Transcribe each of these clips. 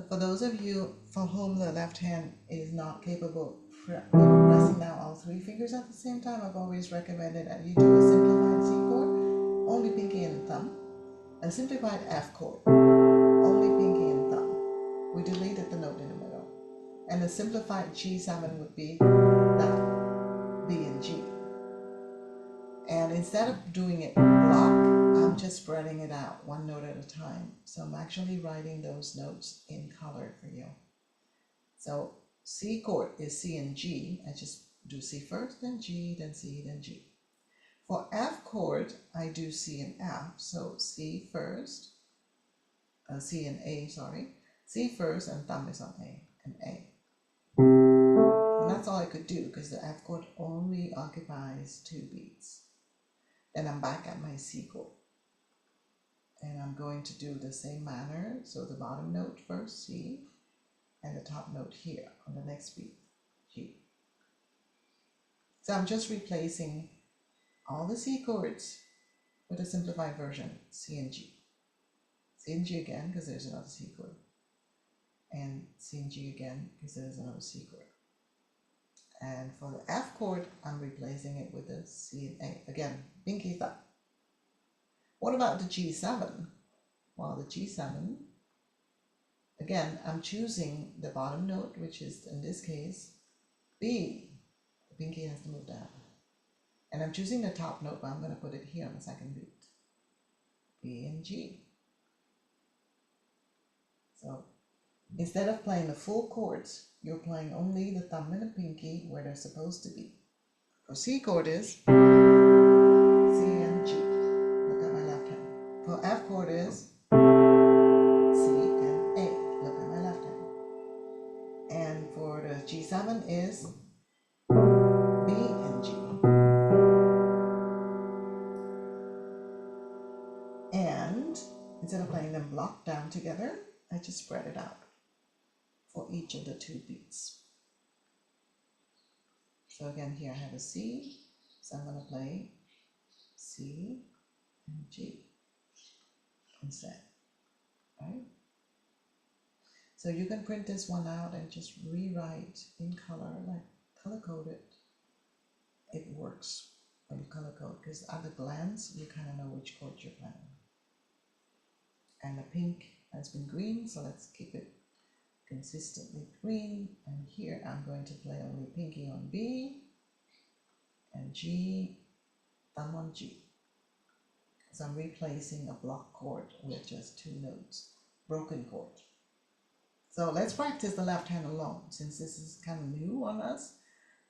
for those of you for whom the left hand is not capable of pressing down all three fingers at the same time, I've always recommended that you do a simplified C chord, only pinky and thumb, a simplified F chord, only pinky and thumb. We deleted the note in the middle. And a simplified G7 would be that, B and G. And instead of doing it block, I'm just spreading it out one note at a time. So I'm actually writing those notes in color for you. So C chord is C and G. I just do C first, then G, then C, then G. For F chord, I do C and F. So C first, C and A, sorry. C first and thumb is on A and A. And that's all I could do because the F chord only occupies 2 beats. Then I'm back at my C chord. And I'm going to do the same manner. So the bottom note first, C, and the top note here on the next beat, G. So I'm just replacing all the C chords with a simplified version, C and G. C and G again, because there's another C chord. And C and G again, because there's another C chord. And for the F chord, I'm replacing it with a C and A. Again, pinky thumb. What about the G7? Well, the G7, again, I'm choosing the bottom note, which is, in this case, B. The pinky has to move down. And I'm choosing the top note, but I'm going to put it here on the second beat. B and G. So instead of playing the full chords, you're playing only the thumb and the pinky where they're supposed to be. For C chord is C and G. Look at my left hand. For F chord is C and A. Look at my left hand. And for the G7 is B and G. And instead of playing them blocked down together, I just spread it out for each of the 2 beats. So again, here I have a C, so I'm going to play C and G instead, right? So you can print this one out and just rewrite in color, like color code it. It works when you color code because at a glance, you kind of know which chord you're playing. And the pink has been green, so let's keep it consistently green. And here I'm going to play only pinky on B and G, thumb on G. So I'm replacing a block chord with just 2 notes, broken chord. So let's practice the left hand alone since this is kind of new on us.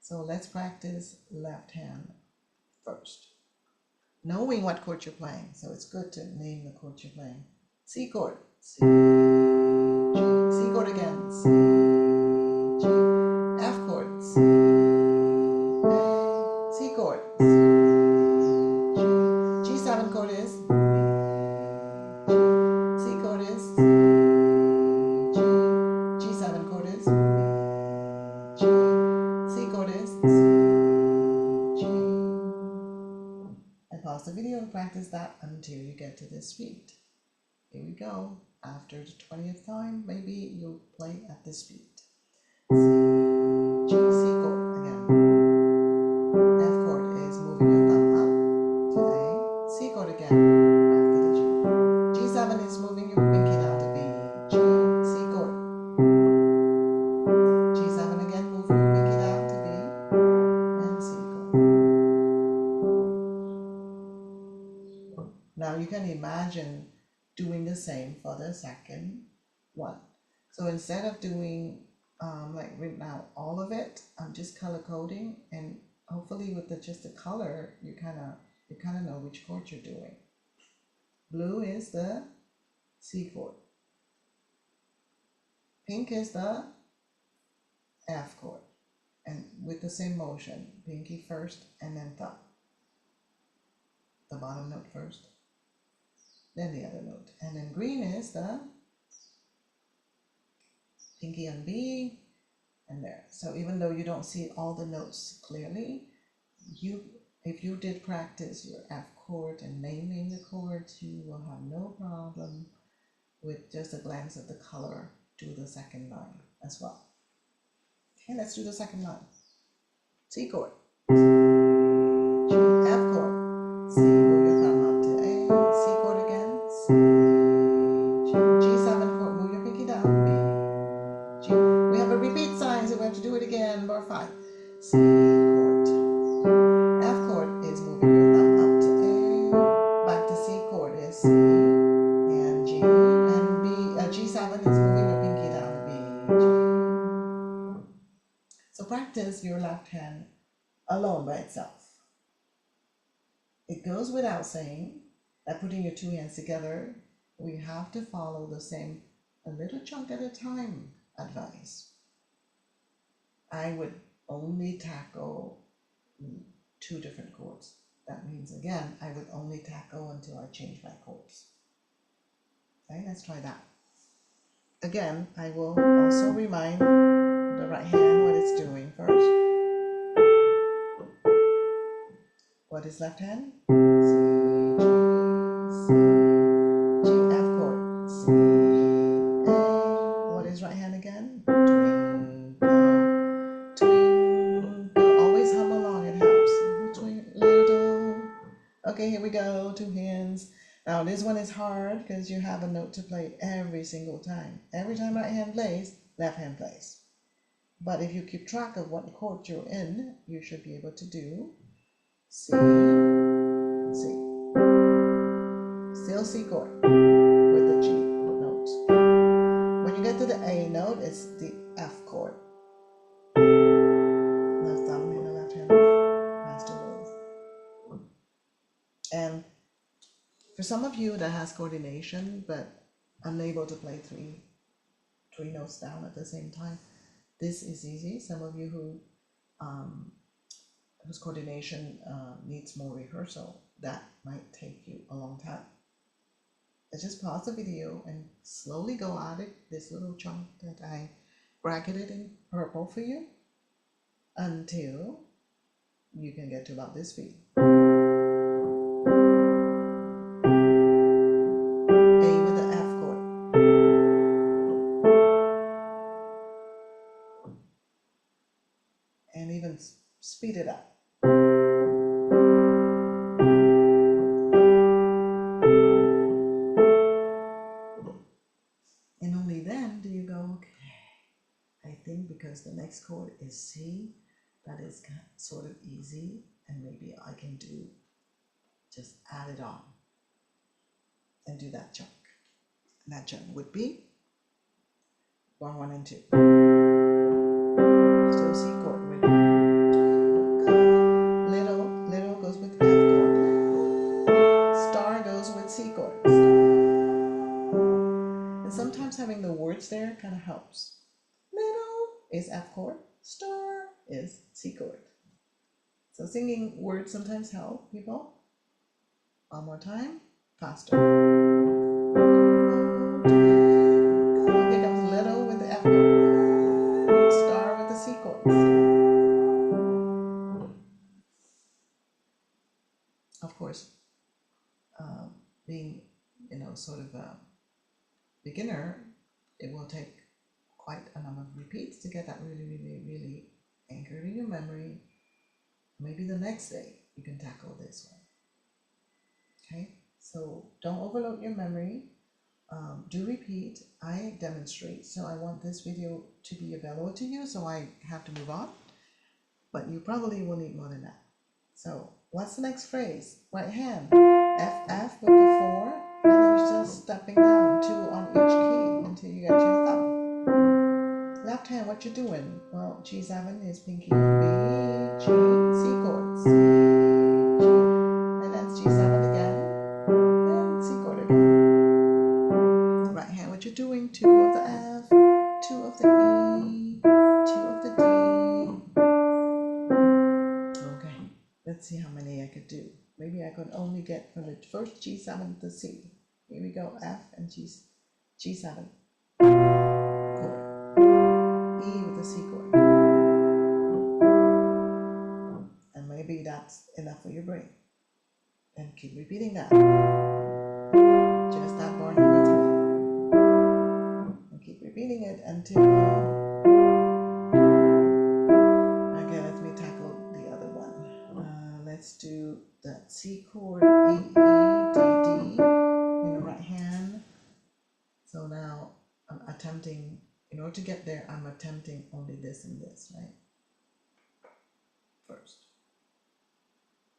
So let's practice left hand first, knowing what chord you're playing. So it's good to name the chord you're playing. C chord, C, G, C chord again, C, G, F chord, C, A, C chord, C, G, G7 chord is B, G, C chord is C, G, G7 chord is B, G, C chord is C, G. And pause the video and practice that until you get to this beat. Here we go. After the 20th time, maybe you'll play at this beat. C, G, C chord again. F chord is moving your thumb up to A. C chord again, back to the G. G7 is moving your pinky down to B. G, C chord. G7 again, moving your pinky down to B and C chord. Now you can imagine doing the same for the second one. So instead of doing like written out all of it, I'm just color coding, and hopefully with just the color, you kind of know which chord you're doing. Blue is the C chord. Pink is the F chord, and with the same motion, pinky first and then thumb. The bottom note first, then the other note. And then green is the pinky on B and there. So even though you don't see all the notes clearly, if you did practice your F chord and naming the chords, you will have no problem with just a glance at the color do the second line as well. Okay, let's do the second line. C chord, G, F chord, C, move your thumb up to A, C chord again, C, G, G7 chord, move your pinky down, B, G. We have a repeat sign, so we have to do it again, bar 5. C chord, F chord is moving your thumb up to A, back to C chord is C, and G, and B, G7 is moving your pinky down to B, G. So practice your left hand alone by itself. It goes without saying that putting your two hands together, we have to follow the same a little chunk at a time advice. I would only tackle 2 different chords. That means, again, I would only tackle until I change my chords. Okay, let's try that. Again, I will also remind the right hand what it's doing first. What is left hand? C, G, C, G, F chord, C, A. What is right hand again? Twinkle, twinkle. Always hum along, it helps. Little. Okay, here we go, 2 hands. Now this one is hard because you have a note to play every single time. Every time right hand plays, left hand plays. But if you keep track of what chord you're in, you should be able to do C, C. Still C chord with the G note. When you get to the A note, it's the F chord. Left thumb in the left hand has to move. And for some of you that has coordination but unable to play three notes down at the same time, this is easy. Some of you whose coordination needs more rehearsal, that might take you a long time. Just pause the video and slowly go at it, this little chunk that I bracketed in purple for you, until you can get to about this speed. A with the F chord. And even speed it up. And only then do you go, okay, I think because the next chord is C, that is sort of easy, and maybe I can do, just add it on and do that chunk. And that chunk would be bar 1 and 2. Still C chord with little goes with F chord. Star goes with C chords. And sometimes having the words there kind of helps. Little is F chord, star is C chord. So singing words sometimes help people. One more time, faster. Here comes little with the F chord, star with the C chords. Of course, being, sort of a beginner, it will take quite a number of repeats to get that really anchored in your memory. Maybe the next day you can tackle this one. Okay, so don't overload your memory. Do repeat. I demonstrate, so I want this video to be available to you, so I have to move on. But you probably will need more than that. So what's the next phrase? Right hand, F with the 4, and then you're just stepping down 2 on each key until you get to your thumb. Left hand, what you doing? Well, G7 is pinky, B, G, C chord, C, G, and that's G7 again, and C chord again. Right hand, what you doing? 2 of the F, 2 of the E, 2 of the D. Okay, let's see how many I could do. Maybe I could only get from the first G7 to C. Here we go, F and G7. Chord. E with the C chord. And maybe that's enough for your brain. And keep repeating that. Just that bar number 3. And keep repeating it. So now I'm attempting, in order to get there, I'm attempting only this and this, right? First.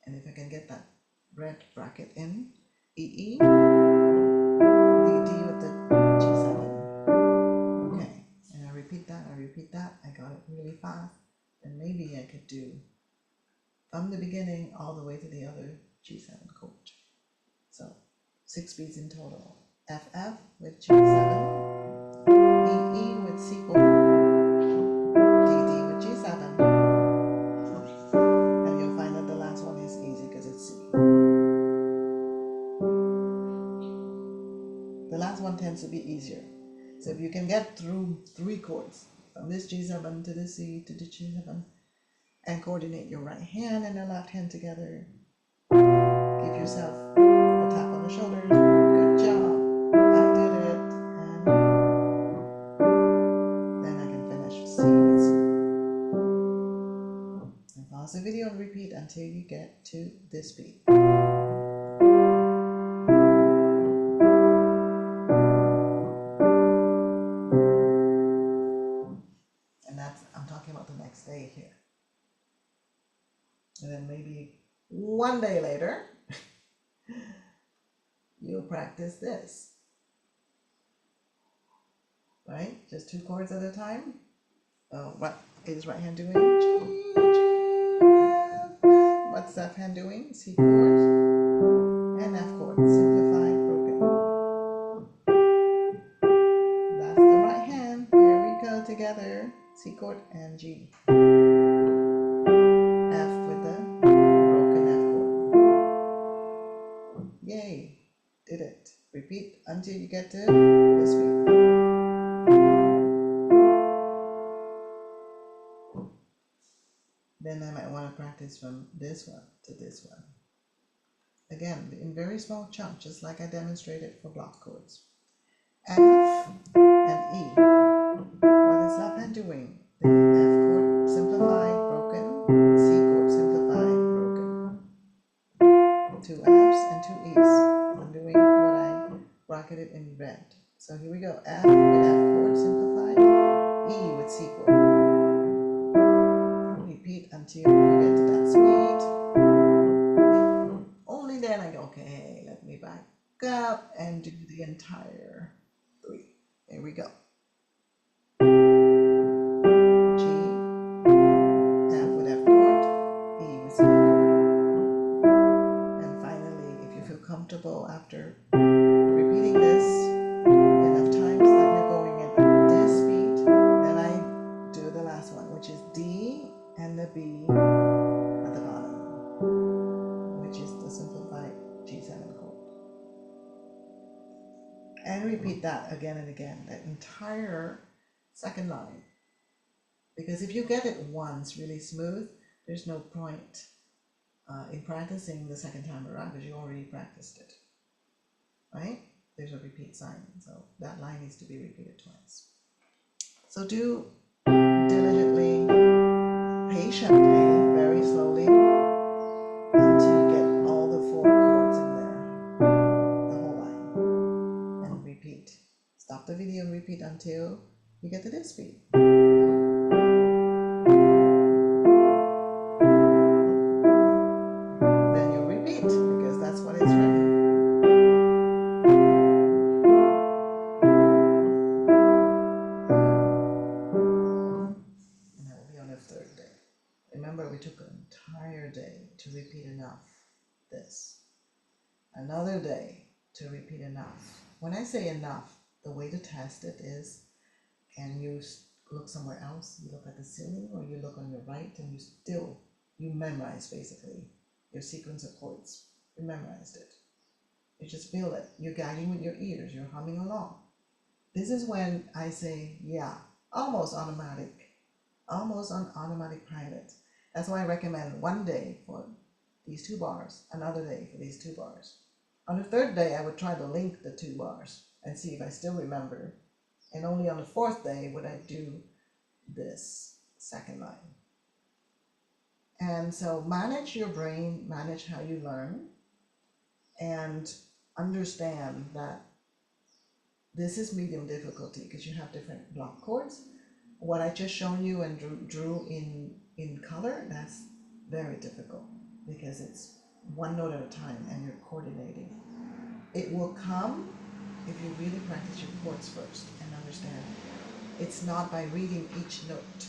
And if I can get that red bracket in, E, D, D with the G7. Okay, and I repeat that, I got it really fast. And maybe I could do from the beginning all the way to the other G7 chord. So 6 beats in total. FF with G7, E with C chord, D with G7, and you'll find that the last one is easy because it's C. The last one tends to be easier. So if you can get through 3 chords, from this G7 to the C to the G7, and coordinate your right hand and the left hand together, give yourself a tap on the shoulder. Good job. I did it. And then I can finish C with C. And pause the video and repeat until you get to this beat. And that's, I'm talking about the next day here. And then maybe one day later, you'll practice this. Right? Just 2 chords at a time. What is right hand doing? G, G, F, F. What's left hand doing? C chord and F chord. Simplified, broken. That's the right hand. Here we go together. C chord and G. F with the broken F chord. Yay! Did it. Repeat until you get to this beat. Then I might want to practice from this one to this one. Again, in very small chunks, just like I demonstrated for block chords. F and E. What is left hand doing? The F chord simplified, broken. C chord simplified, broken. 2 F's and 2 E's. I'm doing what I bracketed in red. So here we go. F with F chord simplified. E with C chord. Repeat until you get to that speed. Only then I go, okay, let me back up and do the entire 3. Here we go. G, F with F chord, E with C chord. And finally, if you feel comfortable after repeating this enough times that you're going in this beat, then I do the last one, which is D and the B at the bottom, which is the simplified G7 chord. And repeat that again and again, that entire second line. Because if you get it once really smooth, there's no point in practicing the second time around because you already practiced it, right? There's a repeat sign, so that line needs to be repeated twice. So do diligently, patiently, very slowly, until you get all the 4 chords in there, the whole line, and repeat. Stop the video and repeat until you get to this beat. Then you'll repeat, because that's what it's written. And that will be on the 3rd day. Remember, we took an entire day to repeat enough this. Another day to repeat enough. When I say enough, the way to test it is, can you look somewhere else? You look at the ceiling, or you look on your right and you memorize basically your sequence of chords. You memorized it. You just feel it. You're guiding with your ears. You're humming along. This is when I say, yeah, almost automatic. Almost on automatic pilot. That's why I recommend one day for these 2 bars, another day for these 2 bars. On the 3rd day, I would try to link the 2 bars and see if I still remember. And only on the 4th day would I do this second line. And so manage your brain, manage how you learn, and understand that This is medium difficulty because you have different block chords. What I just shown you and drew in color, that's very difficult because it's one note at a time and you're coordinating. It will come if you really practice your chords first and understand. It's not by reading each note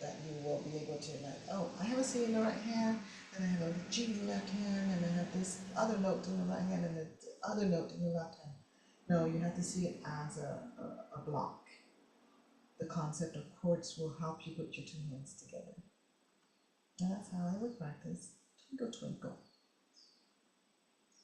that you will be able to, like, oh, I have a C in the right hand, and I have a G in the left hand, and I have this other note in the right hand, and the other note in the left hand. No, you have to see it as a block. The concept of chords will help you put your two hands together. And that's how I would practice Twinkle Twinkle.